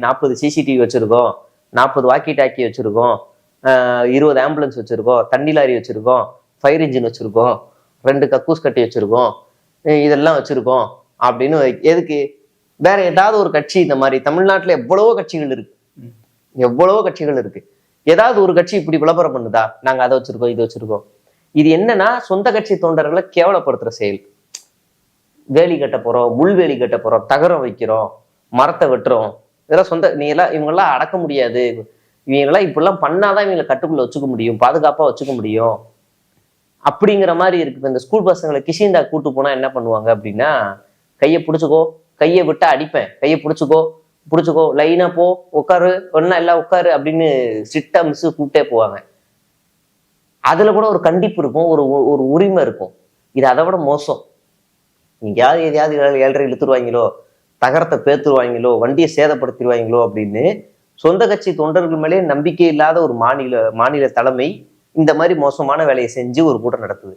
40 CCTV வச்சிருக்கோம், 40 walkie talkie வச்சிருக்கோம், 20 ambulance வச்சிருக்கோம், தண்ணி லாரி வச்சிருக்கோம், ஃபயர் இன்ஜின் வச்சிருக்கோம், 2 கக்கூஸ் கட்டி வச்சிருக்கோம், இதெல்லாம் வச்சிருக்கோம் அப்படின்னு. எதுக்கு? வேற ஏதாவது ஒரு கட்சி இந்த மாதிரி தமிழ்நாட்டுல எவ்வளவோ கட்சிகள் இருக்கு, எவ்வளவோ கட்சிகள் இருக்கு. ஏதாவது ஒரு கட்சி இப்படி விளம்பரம் பண்ணுதா? நாங்க அதை வச்சிருக்கோம், இது வச்சிருக்கோம். இது என்னன்னா சொந்த கட்சி தொண்டர்களை கேவலப்படுத்துற செயல். வேலி கட்ட போறோம், முள்வேலி கட்ட போறோம், தகரம் வைக்கிறோம், மரத்தை வெட்டுறோம், இதெல்லாம் சொந்த. நீ எல்லாம் இவங்கெல்லாம் அடக்க முடியாது, இவங்கெல்லாம் இப்படிலாம் பண்ணாதான் இவங்களை கட்டுக்குள்ள வச்சுக்க முடியும், பாதுகாப்பா வச்சுக்க முடியும் அப்படிங்கிற மாதிரி இருக்கு. இந்த ஸ்கூல் பசங்களை கிஷிந்தா கூட்டு போனா என்ன பண்ணுவாங்க அப்படின்னா, கையை பிடிச்சுக்கோ, கையை விட்டா அடிப்பேன், கையை பிடிச்சுக்கோ, லைனா போ, உட்காரு, ஒன்னா எல்லாம் உட்காரு அப்படின்னு ஸ்ட்ரிக்டா மிஸ் கூப்பிட்டே போவாங்க. அதுல கூட ஒரு கண்டிப்பு இருக்கும், ஒரு உரிமை இருக்கும். இது அதை விட மோசம். எங்கேயாவது எதையாவது 7:30 இழுத்துருவாங்களோ, தகரத்தை பேத்துருவாங்களோ, வண்டியை சேதப்படுத்திடுவாங்களோ அப்படின்னு சொந்த கட்சி தொண்டர்கள் மேலே நம்பிக்கை இல்லாத ஒரு மாநில தலைமை இந்த மாதிரி மோசமான வேலையை செஞ்சு ஒரு கூட்டம் நடத்துது.